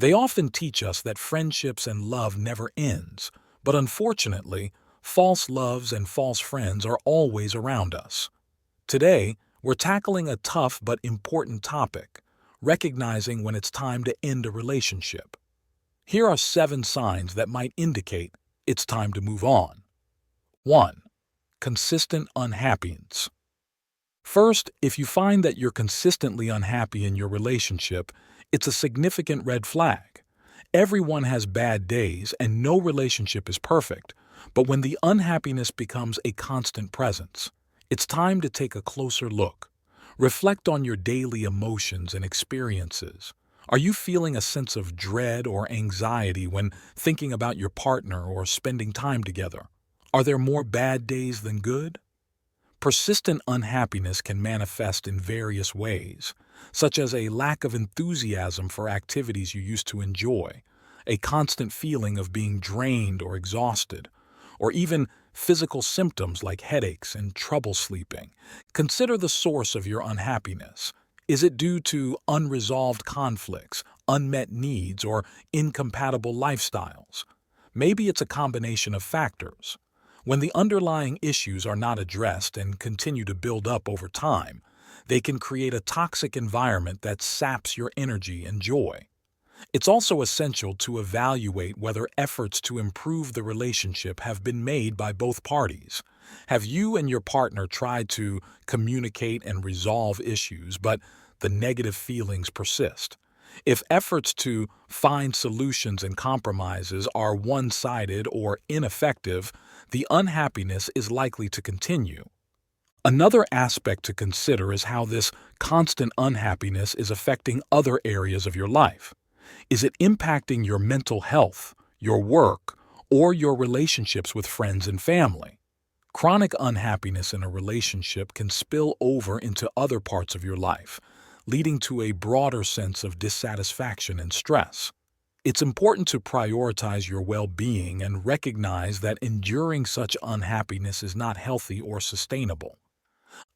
They often teach us that friendships and love never ends, but unfortunately, false loves and false friends are always around us. Today, we're tackling a tough but important topic, recognizing when it's time to end a relationship. Here are 7 signs that might indicate it's time to move on. 1. Consistent unhappiness. First, if you find that you're consistently unhappy in your relationship, it's a significant red flag. Everyone has bad days and no relationship is perfect, but when the unhappiness becomes a constant presence, it's time to take a closer look. Reflect on your daily emotions and experiences. Are you feeling a sense of dread or anxiety when thinking about your partner or spending time together? Are there more bad days than good? Persistent unhappiness can manifest in various ways, such as a lack of enthusiasm for activities you used to enjoy, a constant feeling of being drained or exhausted, or even physical symptoms like headaches and trouble sleeping. Consider the source of your unhappiness. Is it due to unresolved conflicts, unmet needs, or incompatible lifestyles? Maybe it's a combination of factors. When the underlying issues are not addressed and continue to build up over time, they can create a toxic environment that saps your energy and joy. It's also essential to evaluate whether efforts to improve the relationship have been made by both parties. Have you and your partner tried to communicate and resolve issues, but the negative feelings persist? If efforts to find solutions and compromises are one-sided or ineffective, the unhappiness is likely to continue. Another aspect to consider is how this constant unhappiness is affecting other areas of your life. Is it impacting your mental health, your work, or your relationships with friends and family? Chronic unhappiness in a relationship can spill over into other parts of your life, leading to a broader sense of dissatisfaction and stress. It's important to prioritize your well-being and recognize that enduring such unhappiness is not healthy or sustainable.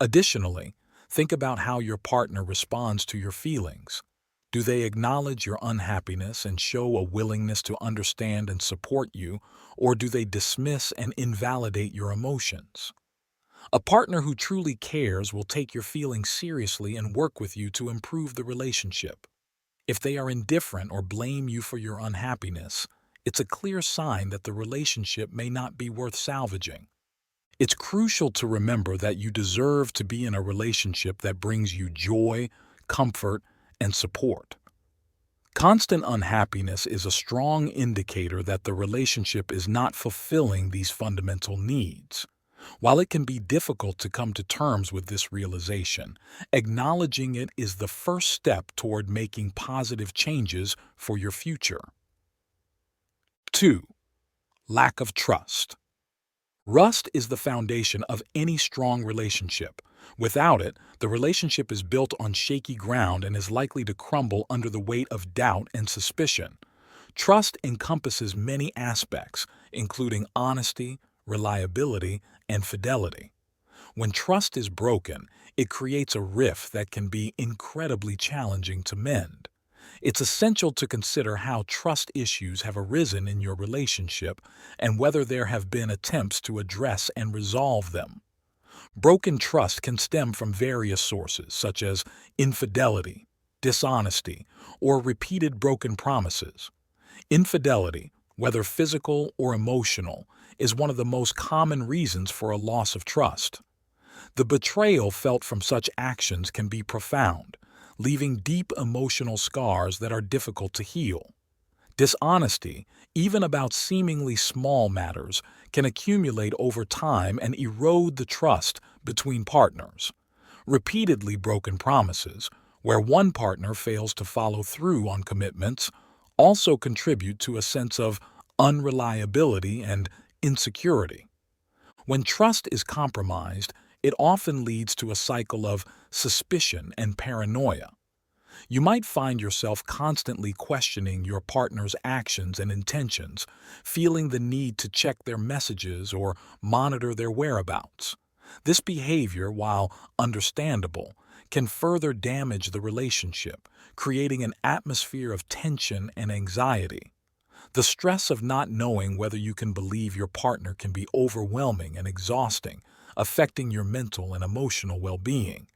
Additionally, think about how your partner responds to your feelings. Do they acknowledge your unhappiness and show a willingness to understand and support you, or do they dismiss and invalidate your emotions? A partner who truly cares will take your feelings seriously and work with you to improve the relationship. If they are indifferent or blame you for your unhappiness, it's a clear sign that the relationship may not be worth salvaging. It's crucial to remember that you deserve to be in a relationship that brings you joy, comfort, and support. Constant unhappiness is a strong indicator that the relationship is not fulfilling these fundamental needs. While it can be difficult to come to terms with this realization, acknowledging it is the first step toward making positive changes for your future. 2. Lack of trust. Trust is the foundation of any strong relationship. Without it, the relationship is built on shaky ground and is likely to crumble under the weight of doubt and suspicion. Trust encompasses many aspects, including honesty, reliability, and fidelity. When trust is broken, it creates a rift that can be incredibly challenging to mend. It's essential to consider how trust issues have arisen in your relationship and whether there have been attempts to address and resolve them. Broken trust can stem from various sources, such as infidelity, dishonesty, or repeated broken promises. Infidelity, whether physical or emotional, is one of the most common reasons for a loss of trust. The betrayal felt from such actions can be profound, leaving deep emotional scars that are difficult to heal. Dishonesty, even about seemingly small matters, can accumulate over time and erode the trust between partners. Repeatedly broken promises, where one partner fails to follow through on commitments, also contribute to a sense of unreliability and insecurity. When trust is compromised, it often leads to a cycle of suspicion and paranoia. You might find yourself constantly questioning your partner's actions and intentions, feeling the need to check their messages or monitor their whereabouts. This behavior, while understandable, can further damage the relationship, creating an atmosphere of tension and anxiety. The stress of not knowing whether you can believe your partner can be overwhelming and exhausting, affecting your mental and emotional well-being.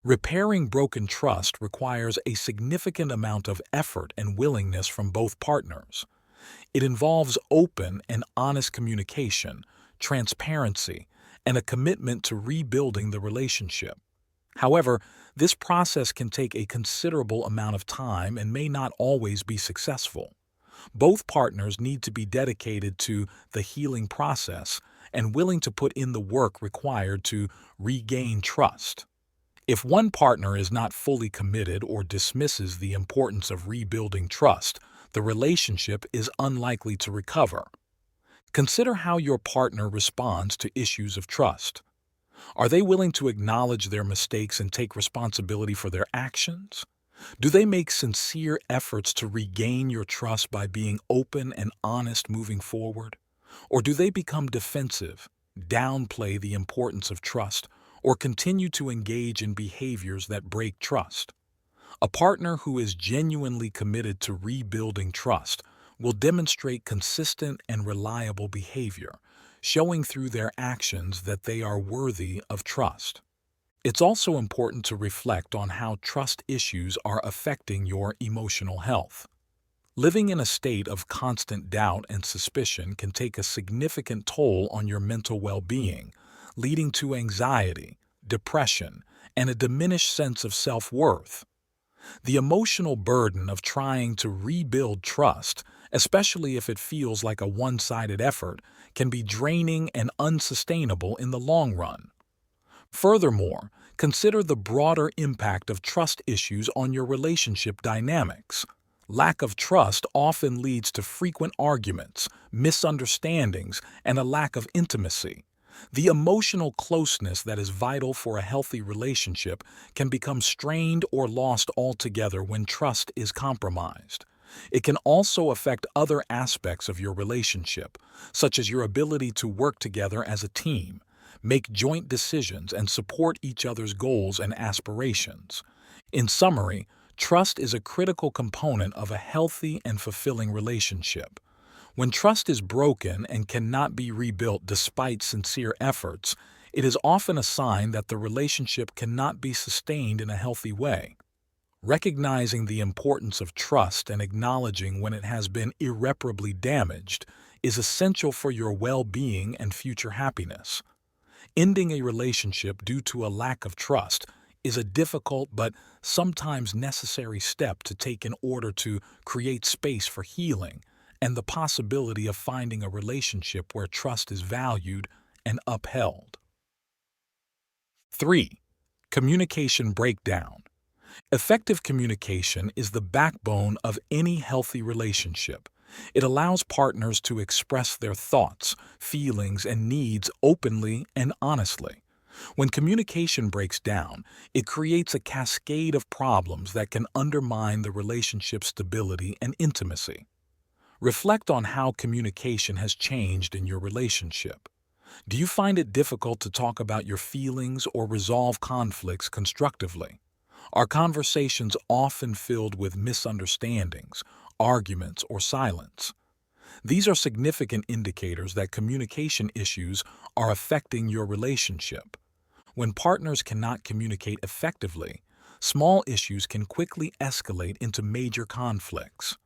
Repairing broken trust requires a significant amount of effort and willingness from both partners. It involves open and honest communication, transparency, and a commitment to rebuilding the relationship. However, this process can take a considerable amount of time and may not always be successful. Both partners need to be dedicated to the healing process and willing to put in the work required to regain trust. If one partner is not fully committed or dismisses the importance of rebuilding trust, the relationship is unlikely to recover. Consider how your partner responds to issues of trust. Are they willing to acknowledge their mistakes and take responsibility for their actions? Do they make sincere efforts to regain your trust by being open and honest moving forward? Or do they become defensive, downplay the importance of trust, or continue to engage in behaviors that break trust? A partner who is genuinely committed to rebuilding trust will demonstrate consistent and reliable behavior, showing through their actions that they are worthy of trust. It's also important to reflect on how trust issues are affecting your emotional health. Living in a state of constant doubt and suspicion can take a significant toll on your mental well-being, leading to anxiety, depression, and a diminished sense of self-worth. The emotional burden of trying to rebuild trust, especially if it feels like a one-sided effort, can be draining and unsustainable in the long run. Furthermore, consider the broader impact of trust issues on your relationship dynamics. Lack of trust often leads to frequent arguments, misunderstandings, and a lack of intimacy. The emotional closeness that is vital for a healthy relationship can become strained or lost altogether when trust is compromised. It can also affect other aspects of your relationship, such as your ability to work together as a team, make joint decisions, and support each other's goals and aspirations. In summary, trust is a critical component of a healthy and fulfilling relationship. When trust is broken and cannot be rebuilt despite sincere efforts, it is often a sign that the relationship cannot be sustained in a healthy way. Recognizing the importance of trust and acknowledging when it has been irreparably damaged is essential for your well-being and future happiness. Ending a relationship due to a lack of trust is a difficult but sometimes necessary step to take in order to create space for healing and the possibility of finding a relationship where trust is valued and upheld. 3. Communication breakdown. Effective communication is the backbone of any healthy relationship. It allows partners to express their thoughts, feelings, and needs openly and honestly. When communication breaks down, it creates a cascade of problems that can undermine the relationship's stability and intimacy. Reflect on how communication has changed in your relationship. Do you find it difficult to talk about your feelings or resolve conflicts constructively? Are conversations often filled with misunderstandings, arguments, or silence? These are significant indicators that communication issues are affecting your relationship. When partners cannot communicate effectively, small issues can quickly escalate into major conflicts.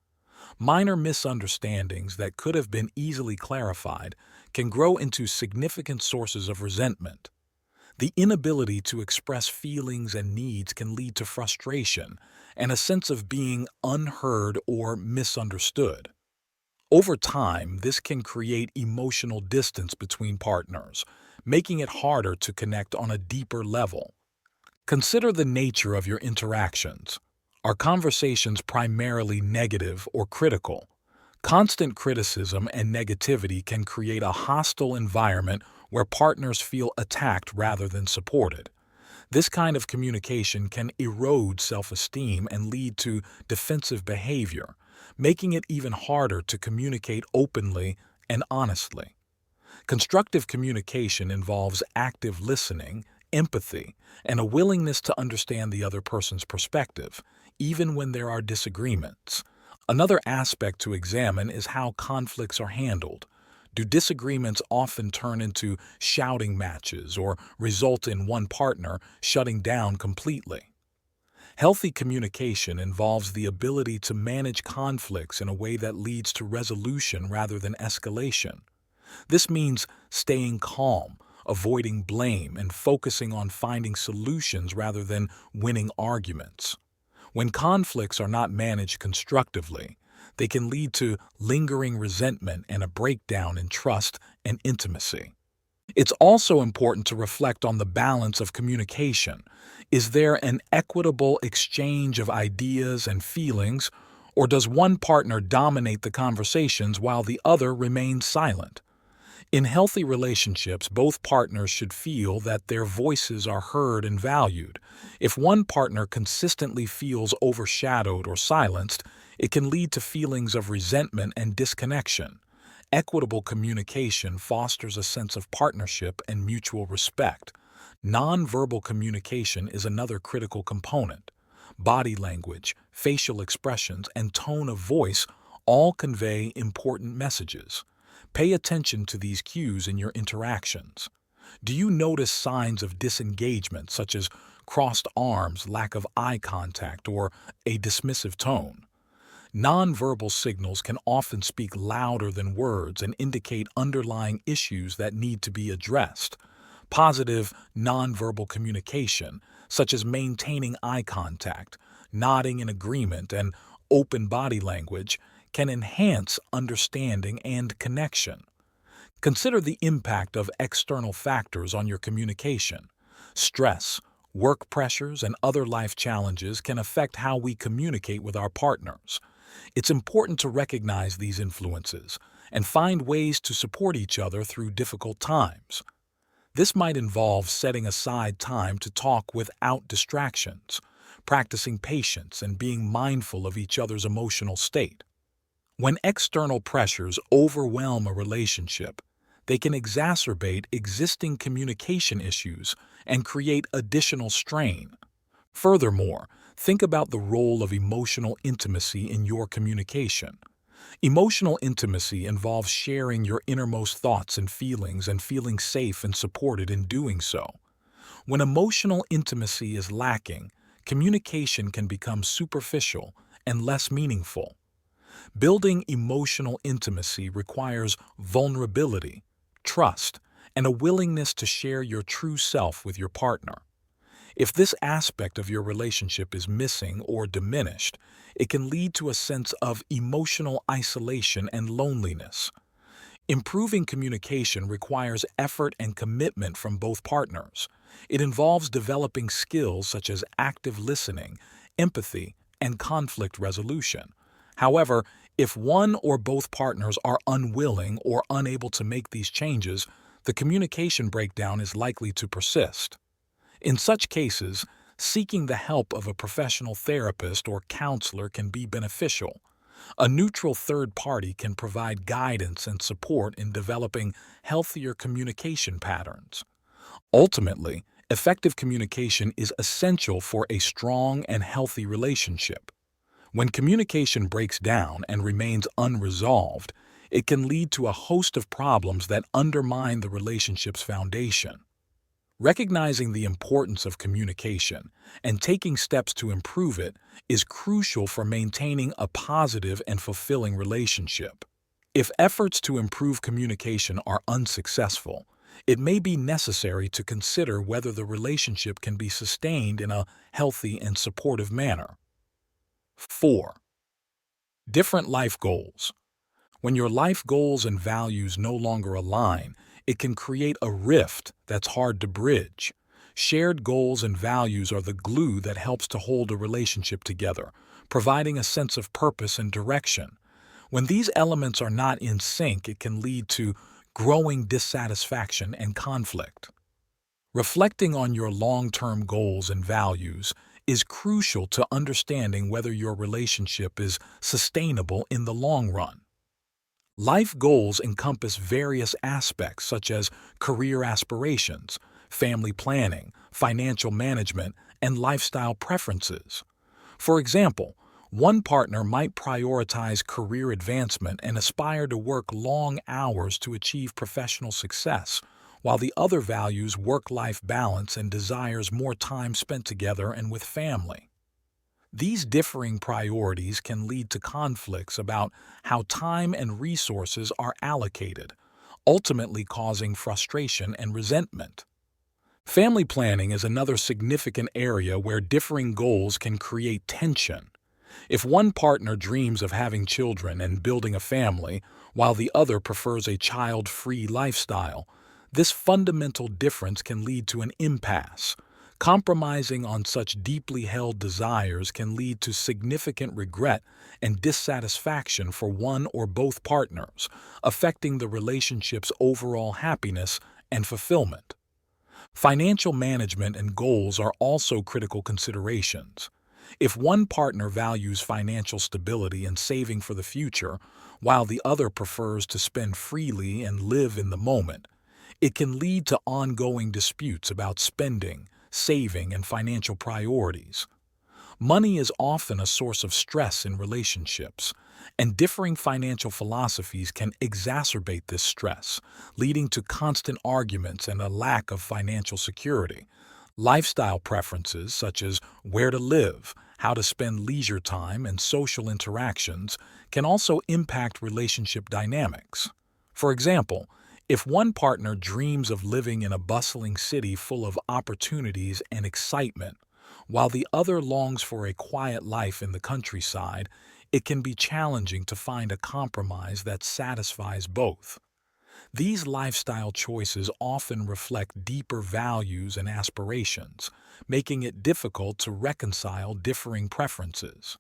Minor misunderstandings that could have been easily clarified can grow into significant sources of resentment. The inability to express feelings and needs can lead to frustration and a sense of being unheard or misunderstood. Over time, this can create emotional distance between partners, making it harder to connect on a deeper level. Consider the nature of your interactions. Are conversations primarily negative or critical? Constant criticism and negativity can create a hostile environment where partners feel attacked rather than supported. This kind of communication can erode self-esteem and lead to defensive behavior, making it even harder to communicate openly and honestly. Constructive communication involves active listening, empathy and a willingness to understand the other person's perspective, even when there are disagreements. Another aspect to examine is how conflicts are handled. Do disagreements often turn into shouting matches or result in one partner shutting down completely? Healthy communication involves the ability to manage conflicts in a way that leads to resolution rather than escalation. This means staying calm, avoiding blame, and focusing on finding solutions rather than winning arguments. When conflicts are not managed constructively, they can lead to lingering resentment and a breakdown in trust and intimacy. It's also important to reflect on the balance of communication. Is there an equitable exchange of ideas and feelings, or does one partner dominate the conversations while the other remains silent? In healthy relationships, both partners should feel that their voices are heard and valued. If one partner consistently feels overshadowed or silenced, it can lead to feelings of resentment and disconnection. Equitable communication fosters a sense of partnership and mutual respect. Nonverbal communication is another critical component. Body language, facial expressions, and tone of voice all convey important messages. Pay attention to these cues in your interactions. Do you notice signs of disengagement, such as crossed arms, lack of eye contact, or a dismissive tone? Nonverbal signals can often speak louder than words and indicate underlying issues that need to be addressed. Positive nonverbal communication, such as maintaining eye contact, nodding in agreement, and open body language, can enhance understanding and connection. Consider the impact of external factors on your communication. Stress, work pressures, and other life challenges can affect how we communicate with our partners. It's important to recognize these influences and find ways to support each other through difficult times. This might involve setting aside time to talk without distractions, practicing patience, and being mindful of each other's emotional state. When external pressures overwhelm a relationship, they can exacerbate existing communication issues and create additional strain. Furthermore, think about the role of emotional intimacy in your communication. Emotional intimacy involves sharing your innermost thoughts and feeling safe and supported in doing so. When emotional intimacy is lacking, communication can become superficial and less meaningful. Building emotional intimacy requires vulnerability, trust, and a willingness to share your true self with your partner. If this aspect of your relationship is missing or diminished, it can lead to a sense of emotional isolation and loneliness. Improving communication requires effort and commitment from both partners. It involves developing skills such as active listening, empathy, and conflict resolution. However, if one or both partners are unwilling or unable to make these changes, the communication breakdown is likely to persist. In such cases, seeking the help of a professional therapist or counselor can be beneficial. A neutral third party can provide guidance and support in developing healthier communication patterns. Ultimately, effective communication is essential for a strong and healthy relationship. When communication breaks down and remains unresolved, it can lead to a host of problems that undermine the relationship's foundation. Recognizing the importance of communication and taking steps to improve it is crucial for maintaining a positive and fulfilling relationship. If efforts to improve communication are unsuccessful, it may be necessary to consider whether the relationship can be sustained in a healthy and supportive manner. 4. Different life goals. When your life goals and values no longer align, it can create a rift that's hard to bridge. Shared goals and values are the glue that helps to hold a relationship together, providing a sense of purpose and direction. When these elements are not in sync, it can lead to growing dissatisfaction and conflict. Reflecting on your long-term goals and values is crucial to understanding whether your relationship is sustainable in the long run. Life goals encompass various aspects such as career aspirations, family planning, financial management, and lifestyle preferences. For example, one partner might prioritize career advancement and aspire to work long hours to achieve professional success, while the other values work-life balance and desires more time spent together and with family. These differing priorities can lead to conflicts about how time and resources are allocated, ultimately causing frustration and resentment. Family planning is another significant area where differing goals can create tension. If one partner dreams of having children and building a family, while the other prefers a child-free lifestyle, this fundamental difference can lead to an impasse. Compromising on such deeply held desires can lead to significant regret and dissatisfaction for one or both partners, affecting the relationship's overall happiness and fulfillment. Financial management and goals are also critical considerations. If one partner values financial stability and saving for the future, while the other prefers to spend freely and live in the moment, it can lead to ongoing disputes about spending, saving, and financial priorities. Money is often a source of stress in relationships, and differing financial philosophies can exacerbate this stress, leading to constant arguments and a lack of financial security. Lifestyle preferences, such as where to live, how to spend leisure time, and social interactions, can also impact relationship dynamics. For example, if one partner dreams of living in a bustling city full of opportunities and excitement, while the other longs for a quiet life in the countryside, it can be challenging to find a compromise that satisfies both. These lifestyle choices often reflect deeper values and aspirations, making it difficult to reconcile differing preferences.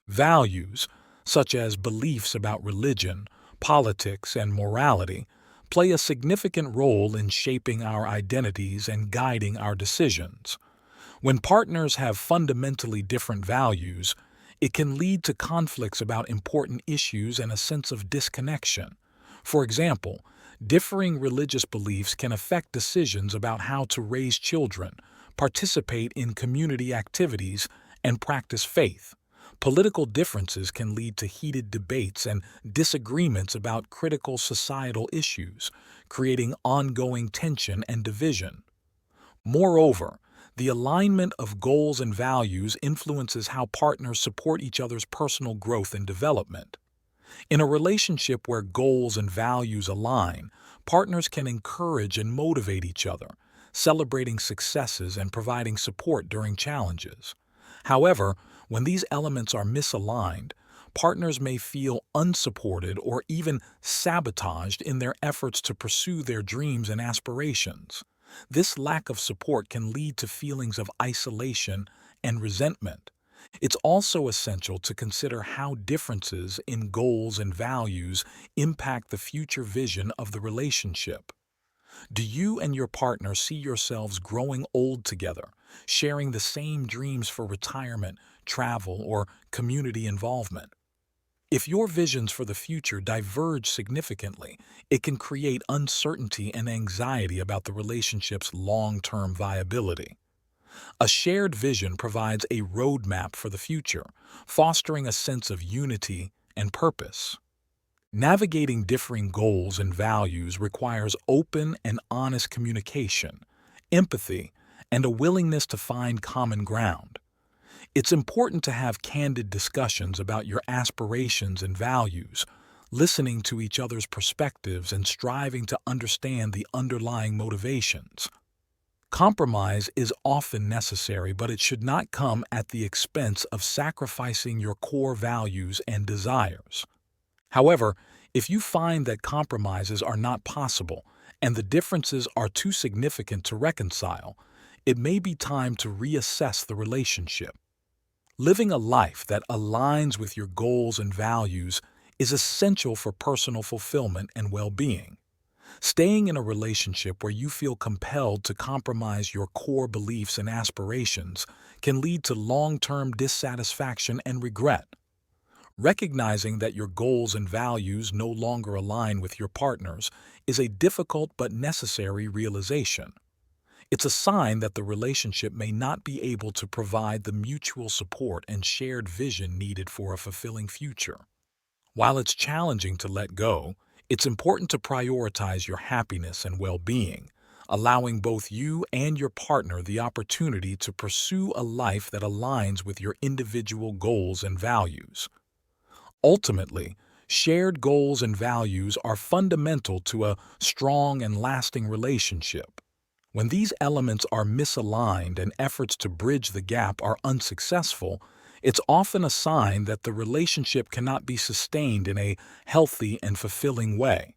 Values, such as beliefs about religion, politics, and morality, play a significant role in shaping our identities and guiding our decisions. When partners have fundamentally different values, it can lead to conflicts about important issues and a sense of disconnection. For example, differing religious beliefs can affect decisions about how to raise children, participate in community activities, and practice faith. Political differences can lead to heated debates and disagreements about critical societal issues, creating ongoing tension and division. Moreover, the alignment of goals and values influences how partners support each other's personal growth and development. In a relationship where goals and values align, partners can encourage and motivate each other, celebrating successes and providing support during challenges. However, when these elements are misaligned, partners may feel unsupported or even sabotaged in their efforts to pursue their dreams and aspirations. This lack of support can lead to feelings of isolation and resentment. It's also essential to consider how differences in goals and values impact the future vision of the relationship. Do you and your partner see yourselves growing old together, sharing the same dreams for retirement, travel, or community involvement? If your visions for the future diverge significantly, it can create uncertainty and anxiety about the relationship's long-term viability. A shared vision provides a roadmap for the future, fostering a sense of unity and purpose. Navigating differing goals and values requires open and honest communication, empathy, and a willingness to find common ground. It's important to have candid discussions about your aspirations and values, listening to each other's perspectives and striving to understand the underlying motivations. Compromise is often necessary, but it should not come at the expense of sacrificing your core values and desires. However, if you find that compromises are not possible and the differences are too significant to reconcile, it may be time to reassess the relationship. Living a life that aligns with your goals and values is essential for personal fulfillment and well-being. Staying in a relationship where you feel compelled to compromise your core beliefs and aspirations can lead to long-term dissatisfaction and regret. Recognizing that your goals and values no longer align with your partner's is a difficult but necessary realization. It's a sign that the relationship may not be able to provide the mutual support and shared vision needed for a fulfilling future. While it's challenging to let go, it's important to prioritize your happiness and well-being, allowing both you and your partner the opportunity to pursue a life that aligns with your individual goals and values. Ultimately, shared goals and values are fundamental to a strong and lasting relationship. When these elements are misaligned and efforts to bridge the gap are unsuccessful, it's often a sign that the relationship cannot be sustained in a healthy and fulfilling way.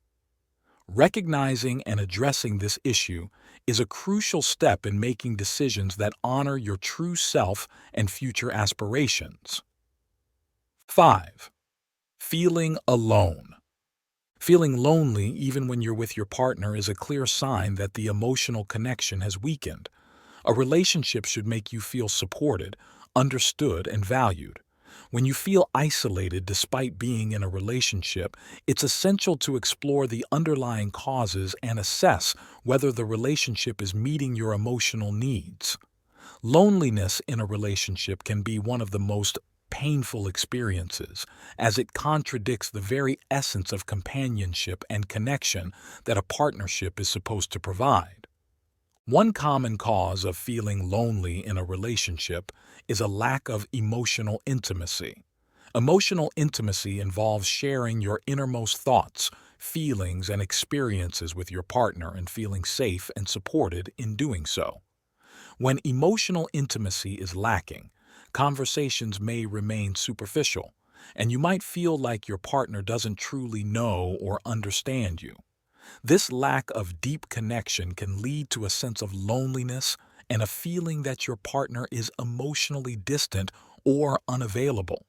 Recognizing and addressing this issue is a crucial step in making decisions that honor your true self and future aspirations. 5. Feeling alone. Feeling lonely even when you're with your partner is a clear sign that the emotional connection has weakened. A relationship should make you feel supported, understood, and valued. When you feel isolated despite being in a relationship, it's essential to explore the underlying causes and assess whether the relationship is meeting your emotional needs. Loneliness in a relationship can be one of the most painful experiences, as it contradicts the very essence of companionship and connection that a partnership is supposed to provide. One common cause of feeling lonely in a relationship is a lack of emotional intimacy. Emotional intimacy involves sharing your innermost thoughts, feelings, and experiences with your partner and feeling safe and supported in doing so. When emotional intimacy is lacking, conversations may remain superficial, and you might feel like your partner doesn't truly know or understand you. This lack of deep connection can lead to a sense of loneliness and a feeling that your partner is emotionally distant or unavailable.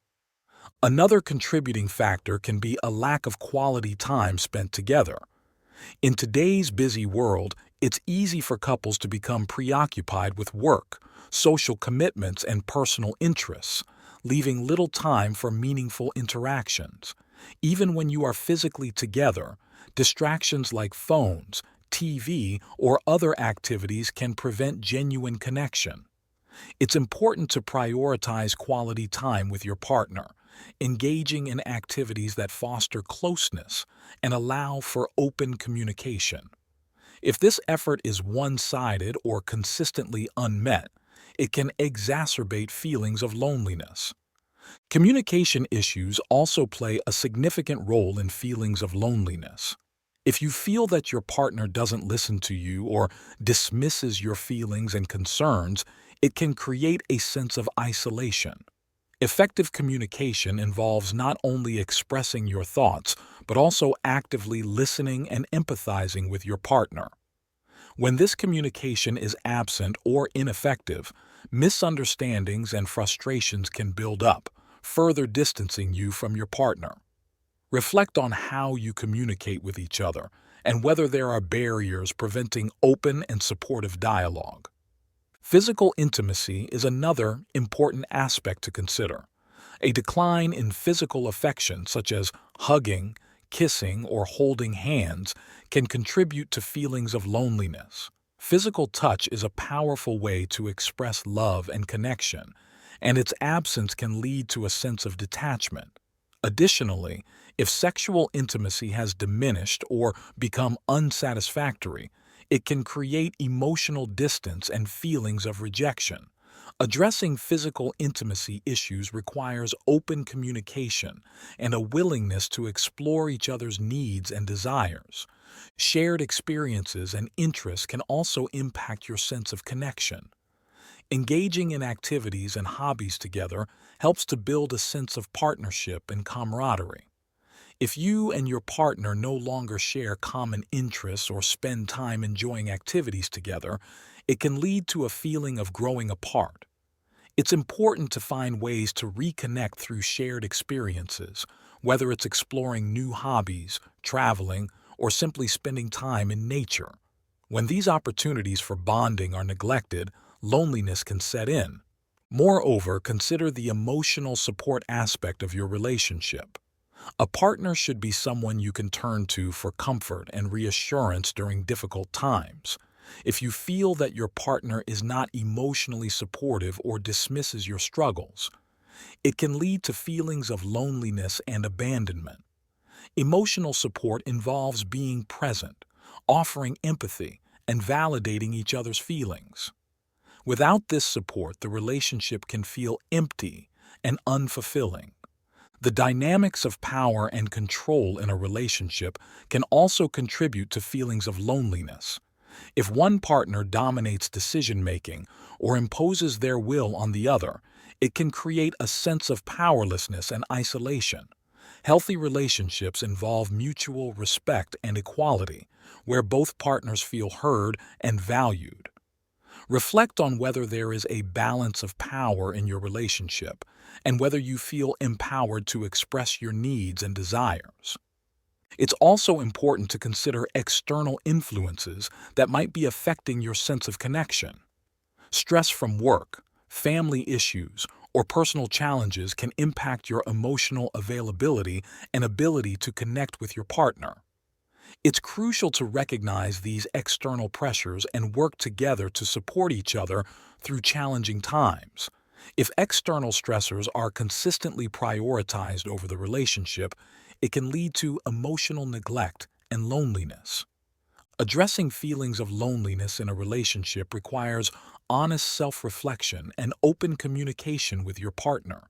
Another contributing factor can be a lack of quality time spent together. In today's busy world, it's easy for couples to become preoccupied with work, social commitments, and personal interests, leaving little time for meaningful interactions. Even when you are physically together, distractions like phones, TV, or other activities can prevent genuine connection. It's important to prioritize quality time with your partner, engaging in activities that foster closeness and allow for open communication. If this effort is one-sided or consistently unmet, it can exacerbate feelings of loneliness. Communication issues also play a significant role in feelings of loneliness. If you feel that your partner doesn't listen to you or dismisses your feelings and concerns, it can create a sense of isolation. Effective communication involves not only expressing your thoughts, but also actively listening and empathizing with your partner. When this communication is absent or ineffective, misunderstandings and frustrations can build up, further distancing you from your partner. Reflect on how you communicate with each other and whether there are barriers preventing open and supportive dialogue. Physical intimacy is another important aspect to consider. A decline in physical affection, such as hugging, kissing, or holding hands, can contribute to feelings of loneliness. Physical touch is a powerful way to express love and connection, and its absence can lead to a sense of detachment. Additionally, if sexual intimacy has diminished or become unsatisfactory, it can create emotional distance and feelings of rejection. Addressing physical intimacy issues requires open communication and a willingness to explore each other's needs and desires. Shared experiences and interests can also impact your sense of connection. Engaging in activities and hobbies together helps to build a sense of partnership and camaraderie. If you and your partner no longer share common interests or spend time enjoying activities together, it can lead to a feeling of growing apart. It's important to find ways to reconnect through shared experiences, whether it's exploring new hobbies, traveling, or simply spending time in nature. When these opportunities for bonding are neglected, loneliness can set in. Moreover, consider the emotional support aspect of your relationship. A partner should be someone you can turn to for comfort and reassurance during difficult times. If you feel that your partner is not emotionally supportive or dismisses your struggles, it can lead to feelings of loneliness and abandonment. Emotional support involves being present, offering empathy, and validating each other's feelings. Without this support, the relationship can feel empty and unfulfilling. The dynamics of power and control in a relationship can also contribute to feelings of loneliness. If one partner dominates decision-making or imposes their will on the other, it can create a sense of powerlessness and isolation. Healthy relationships involve mutual respect and equality, where both partners feel heard and valued. Reflect on whether there is a balance of power in your relationship and whether you feel empowered to express your needs and desires. It's also important to consider external influences that might be affecting your sense of connection. Stress from work, family issues, or personal challenges can impact your emotional availability and ability to connect with your partner. It's crucial to recognize these external pressures and work together to support each other through challenging times. If external stressors are consistently prioritized over the relationship, it can lead to emotional neglect and loneliness. Addressing feelings of loneliness in a relationship requires honest self-reflection and open communication with your partner.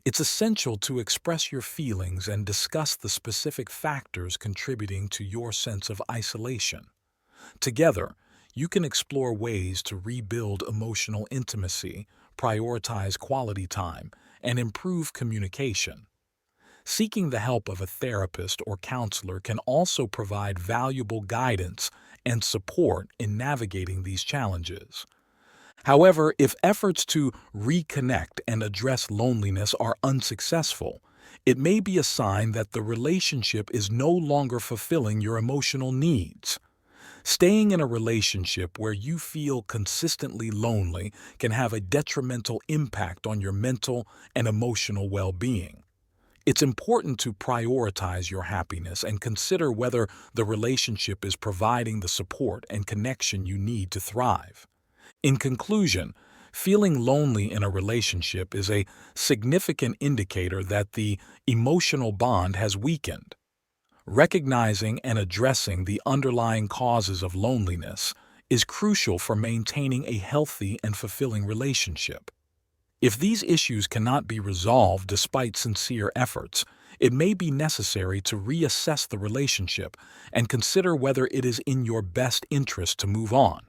It's essential to express your feelings and discuss the specific factors contributing to your sense of isolation. Together, you can explore ways to rebuild emotional intimacy, prioritize quality time, and improve communication. Seeking the help of a therapist or counselor can also provide valuable guidance and support in navigating these challenges. However, if efforts to reconnect and address loneliness are unsuccessful, it may be a sign that the relationship is no longer fulfilling your emotional needs. Staying in a relationship where you feel consistently lonely can have a detrimental impact on your mental and emotional well-being. It's important to prioritize your happiness and consider whether the relationship is providing the support and connection you need to thrive. In conclusion, feeling lonely in a relationship is a significant indicator that the emotional bond has weakened. Recognizing and addressing the underlying causes of loneliness is crucial for maintaining a healthy and fulfilling relationship. If these issues cannot be resolved despite sincere efforts, it may be necessary to reassess the relationship and consider whether it is in your best interest to move on.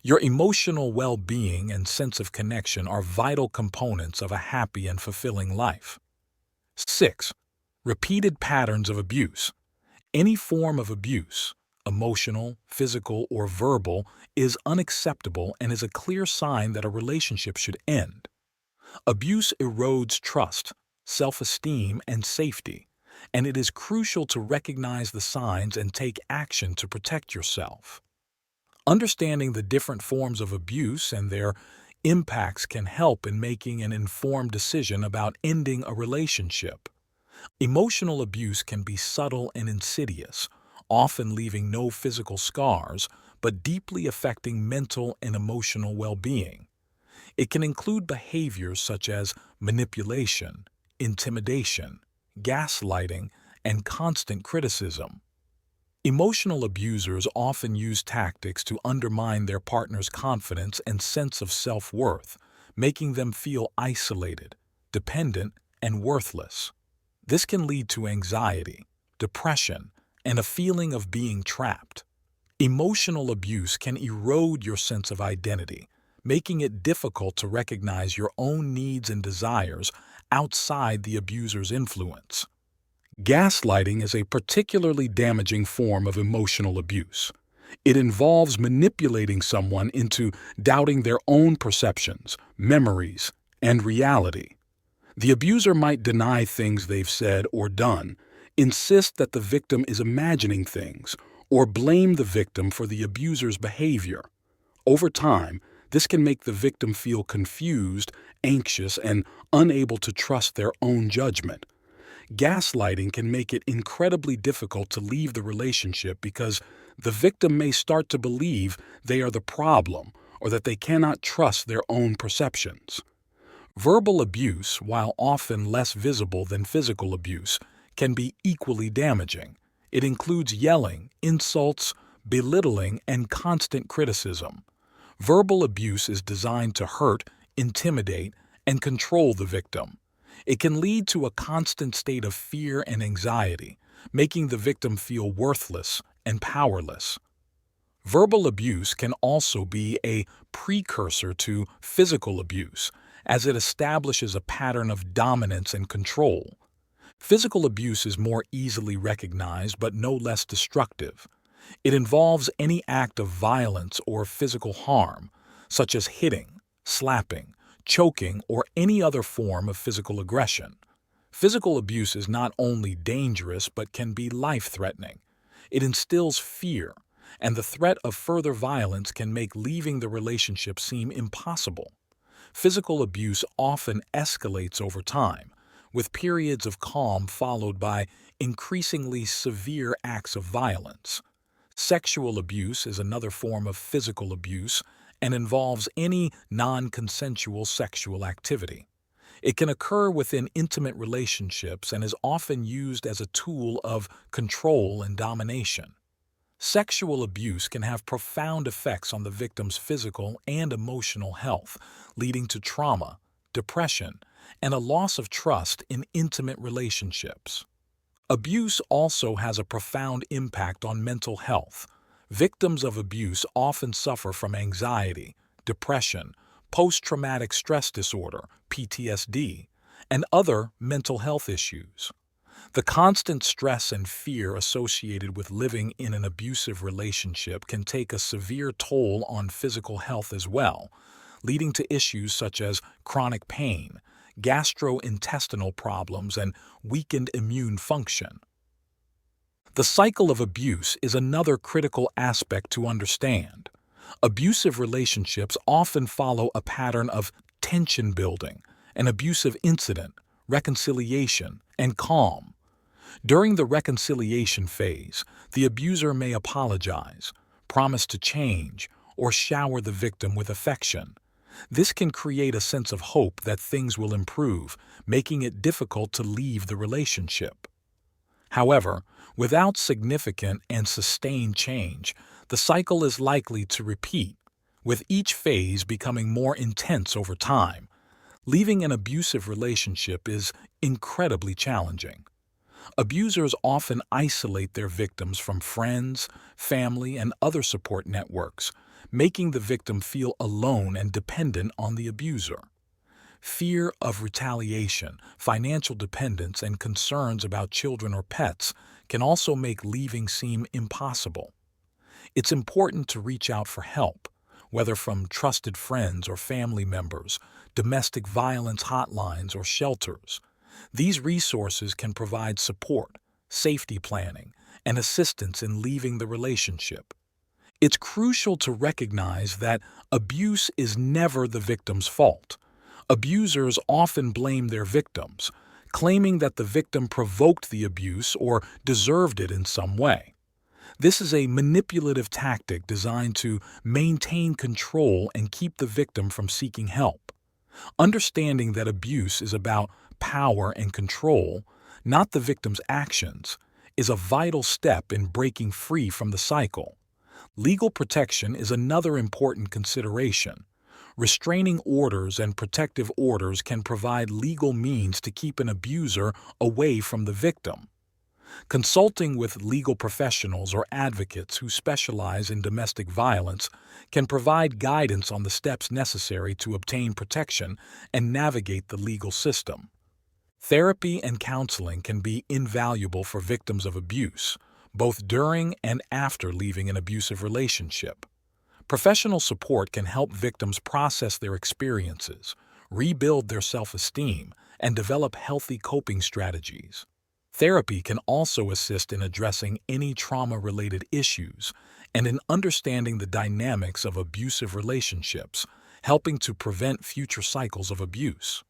Your emotional well-being and sense of connection are vital components of a happy and fulfilling life. 6. Repeated patterns of abuse. Any form of abuse, emotional, physical, or verbal, is unacceptable and is a clear sign that a relationship should end. Abuse erodes trust, self-esteem, and safety, and it is crucial to recognize the signs and take action to protect yourself. Understanding the different forms of abuse and their impacts can help in making an informed decision about ending a relationship. Emotional abuse can be subtle and insidious, often leaving no physical scars, but deeply affecting mental and emotional well-being. It can include behaviors such as manipulation, intimidation, gaslighting, and constant criticism. Emotional abusers often use tactics to undermine their partner's confidence and sense of self-worth, making them feel isolated, dependent, and worthless. This can lead to anxiety, depression, and a feeling of being trapped. Emotional abuse can erode your sense of identity, making it difficult to recognize your own needs and desires outside the abuser's influence. Gaslighting is a particularly damaging form of emotional abuse. It involves manipulating someone into doubting their own perceptions, memories, and reality. The abuser might deny things they've said or done, insist that the victim is imagining things, or blame the victim for the abuser's behavior. Over time, this can make the victim feel confused, anxious, and unable to trust their own judgment. Gaslighting can make it incredibly difficult to leave the relationship because the victim may start to believe they are the problem or that they cannot trust their own perceptions. Verbal abuse, while often less visible than physical abuse, can be equally damaging. It includes yelling, insults, belittling, and constant criticism. Verbal abuse is designed to hurt, intimidate, and control the victim. It can lead to a constant state of fear and anxiety, making the victim feel worthless and powerless. Verbal abuse can also be a precursor to physical abuse, as it establishes a pattern of dominance and control. Physical abuse is more easily recognized but no less destructive. It involves any act of violence or physical harm, such as hitting, slapping, choking, or any other form of physical aggression. Physical abuse is not only dangerous but can be life-threatening. It instills fear, and the threat of further violence can make leaving the relationship seem impossible. Physical abuse often escalates over time, with periods of calm followed by increasingly severe acts of violence. Sexual abuse is another form of physical abuse and involves any non-consensual sexual activity. It can occur within intimate relationships and is often used as a tool of control and domination. Sexual abuse can have profound effects on the victim's physical and emotional health, leading to trauma, depression, and a loss of trust in intimate relationships. Abuse also has a profound impact on mental health. Victims of abuse often suffer from anxiety, depression, post-traumatic stress disorder, PTSD, and other mental health issues. The constant stress and fear associated with living in an abusive relationship can take a severe toll on physical health as well, leading to issues such as chronic pain, gastrointestinal problems, and weakened immune function. The cycle of abuse is another critical aspect to understand. Abusive relationships often follow a pattern of tension building, an abusive incident, reconciliation, and calm. During the reconciliation phase, the abuser may apologize, promise to change, or shower the victim with affection. This can create a sense of hope that things will improve, making it difficult to leave the relationship. However, without significant and sustained change, the cycle is likely to repeat, with each phase becoming more intense over time. Leaving an abusive relationship is incredibly challenging. Abusers often isolate their victims from friends, family, and other support networks, making the victim feel alone and dependent on the abuser. Fear of retaliation, financial dependence, and concerns about children or pets can also make leaving seem impossible. It's important to reach out for help, whether from trusted friends or family members, domestic violence hotlines, or shelters. These resources can provide support, safety planning, and assistance in leaving the relationship. It's crucial to recognize that abuse is never the victim's fault. Abusers often blame their victims, claiming that the victim provoked the abuse or deserved it in some way. This is a manipulative tactic designed to maintain control and keep the victim from seeking help. Understanding that abuse is about power and control, not the victim's actions, is a vital step in breaking free from the cycle. Legal protection is another important consideration. Restraining orders and protective orders can provide legal means to keep an abuser away from the victim. Consulting with legal professionals or advocates who specialize in domestic violence can provide guidance on the steps necessary to obtain protection and navigate the legal system. Therapy and counseling can be invaluable for victims of abuse, both during and after leaving an abusive relationship. Professional support can help victims process their experiences, rebuild their self-esteem, and develop healthy coping strategies. Therapy can also assist in addressing any trauma-related issues and in understanding the dynamics of abusive relationships, helping to prevent future cycles of abuse.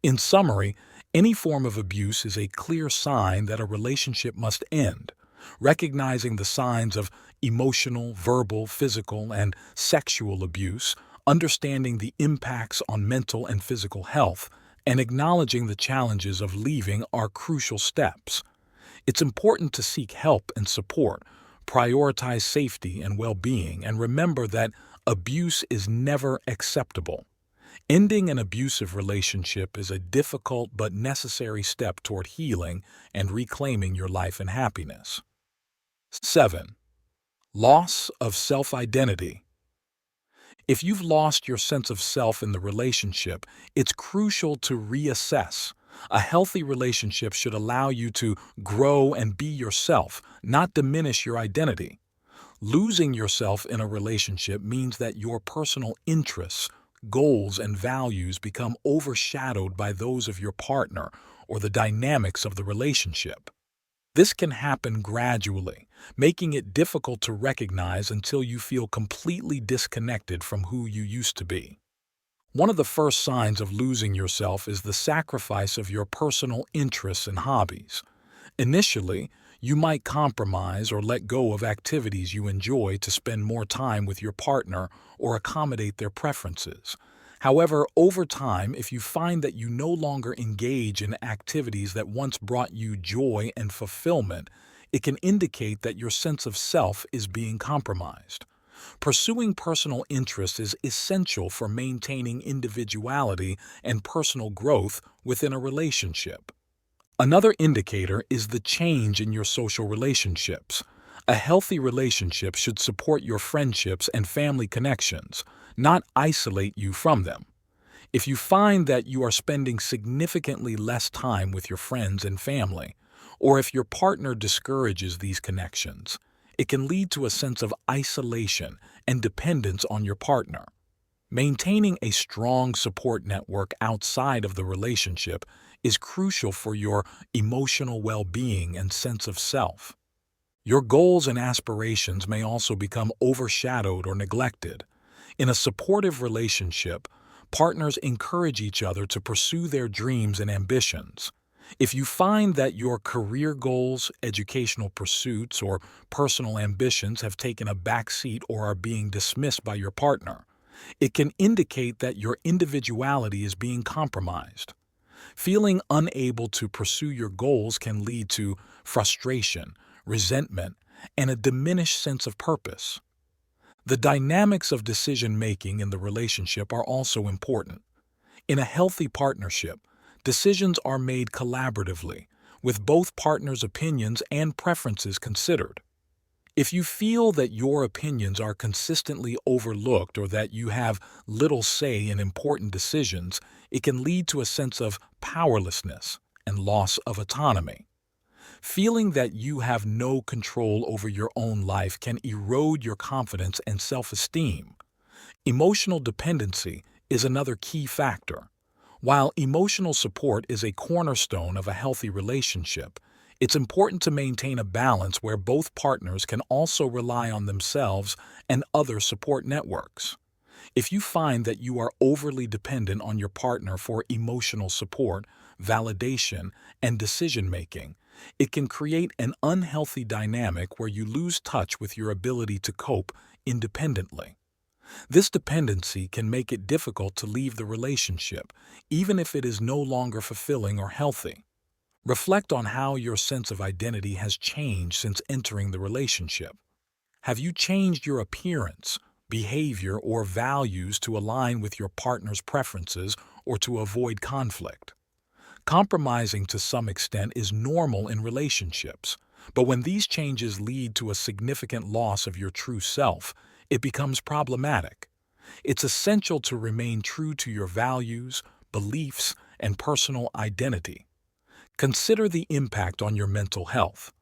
In summary, any form of abuse is a clear sign that a relationship must end. Recognizing the signs of emotional, verbal, physical, and sexual abuse, understanding the impacts on mental and physical health, and acknowledging the challenges of leaving are crucial steps. It's important to seek help and support, prioritize safety and well-being, and remember that abuse is never acceptable. Ending an abusive relationship is a difficult but necessary step toward healing and reclaiming your life and happiness. 7. Loss of self-identity. If you've lost your sense of self in the relationship, it's crucial to reassess. A healthy relationship should allow you to grow and be yourself, not diminish your identity. Losing yourself in a relationship means that your personal interests, goals, and values become overshadowed by those of your partner or the dynamics of the relationship. This can happen gradually, making it difficult to recognize until you feel completely disconnected from who you used to be. One of the first signs of losing yourself is the sacrifice of your personal interests and hobbies. Initially, you might compromise or let go of activities you enjoy to spend more time with your partner or accommodate their preferences. However, over time, if you find that you no longer engage in activities that once brought you joy and fulfillment, it can indicate that your sense of self is being compromised. Pursuing personal interests is essential for maintaining individuality and personal growth within a relationship. Another indicator is the change in your social relationships. A healthy relationship should support your friendships and family connections, not isolate you from them. If you find that you are spending significantly less time with your friends and family, or if your partner discourages these connections, it can lead to a sense of isolation and dependence on your partner. Maintaining a strong support network outside of the relationship is crucial for your emotional well-being and sense of self. Your goals and aspirations may also become overshadowed or neglected. In a supportive relationship, partners encourage each other to pursue their dreams and ambitions. If you find that your career goals, educational pursuits, or personal ambitions have taken a backseat or are being dismissed by your partner, it can indicate that your individuality is being compromised. Feeling unable to pursue your goals can lead to frustration, resentment, and a diminished sense of purpose. The dynamics of decision-making in the relationship are also important. In a healthy partnership, decisions are made collaboratively, with both partners' opinions and preferences considered. If you feel that your opinions are consistently overlooked or that you have little say in important decisions, it can lead to a sense of powerlessness and loss of autonomy. Feeling that you have no control over your own life can erode your confidence and self-esteem. Emotional dependency is another key factor. While emotional support is a cornerstone of a healthy relationship, it's important to maintain a balance where both partners can also rely on themselves and other support networks. If you find that you are overly dependent on your partner for emotional support, validation, and decision-making, it can create an unhealthy dynamic where you lose touch with your ability to cope independently. This dependency can make it difficult to leave the relationship, even if it is no longer fulfilling or healthy. Reflect on how your sense of identity has changed since entering the relationship. Have you changed your appearance, behavior, or values to align with your partner's preferences or to avoid conflict? Compromising to some extent is normal in relationships, but when these changes lead to a significant loss of your true self, it becomes problematic. It's essential to remain true to your values, beliefs, and personal identity. Consider the impact on your mental health.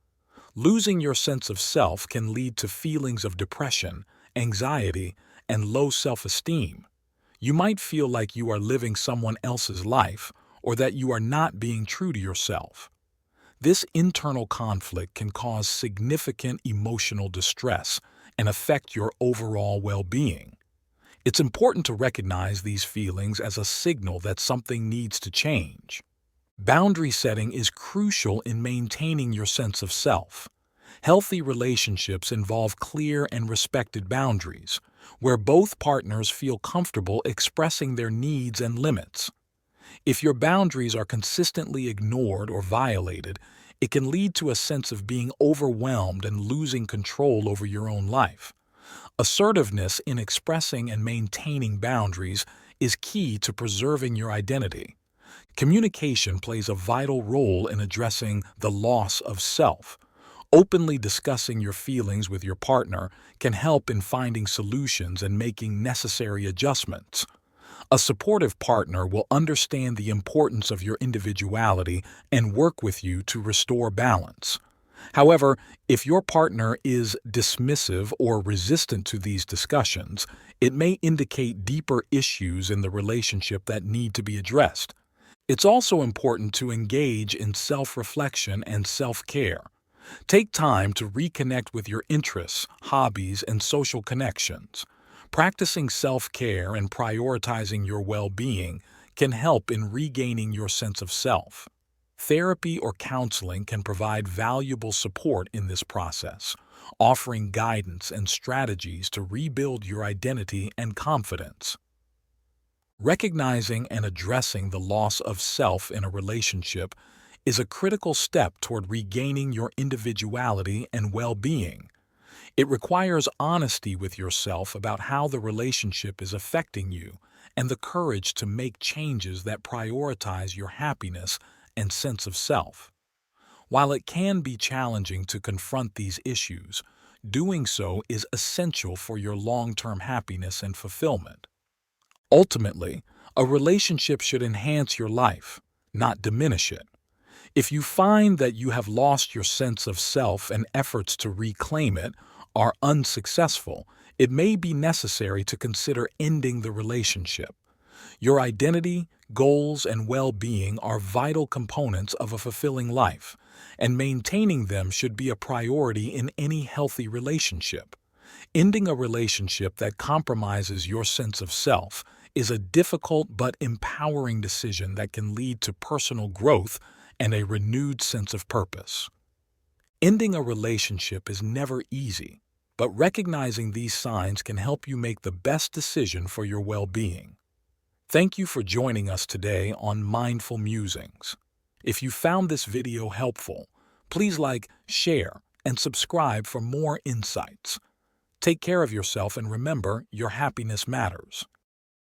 Losing your sense of self can lead to feelings of depression, anxiety, and low self-esteem. You might feel like you are living someone else's life or that you are not being true to yourself. This internal conflict can cause significant emotional distress and affect your overall well-being. It's important to recognize these feelings as a signal that something needs to change. Boundary setting is crucial in maintaining your sense of self. Healthy relationships involve clear and respected boundaries, where both partners feel comfortable expressing their needs and limits. If your boundaries are consistently ignored or violated, it can lead to a sense of being overwhelmed and losing control over your own life. Assertiveness in expressing and maintaining boundaries is key to preserving your identity. Communication plays a vital role in addressing the loss of self. Openly discussing your feelings with your partner can help in finding solutions and making necessary adjustments. A supportive partner will understand the importance of your individuality and work with you to restore balance. However, if your partner is dismissive or resistant to these discussions, it may indicate deeper issues in the relationship that need to be addressed. It's also important to engage in self-reflection and self-care. Take time to reconnect with your interests, hobbies, and social connections. Practicing self-care and prioritizing your well-being can help in regaining your sense of self. Therapy or counseling can provide valuable support in this process, offering guidance and strategies to rebuild your identity and confidence. Recognizing and addressing the loss of self in a relationship is a critical step toward regaining your individuality and well-being. It requires honesty with yourself about how the relationship is affecting you and the courage to make changes that prioritize your happiness and sense of self. While it can be challenging to confront these issues, doing so is essential for your long-term happiness and fulfillment. Ultimately, a relationship should enhance your life, not diminish it. If you find that you have lost your sense of self and efforts to reclaim it are unsuccessful, it may be necessary to consider ending the relationship. Your identity, goals, and well-being are vital components of a fulfilling life, and maintaining them should be a priority in any healthy relationship. Ending a relationship that compromises your sense of self is a difficult but empowering decision that can lead to personal growth and a renewed sense of purpose. Ending a relationship is never easy, but recognizing these signs can help you make the best decision for your well-being. Thank you for joining us today on Mindful Musings. If you found this video helpful, please like, share, and subscribe for more insights. Take care of yourself and remember, your happiness matters.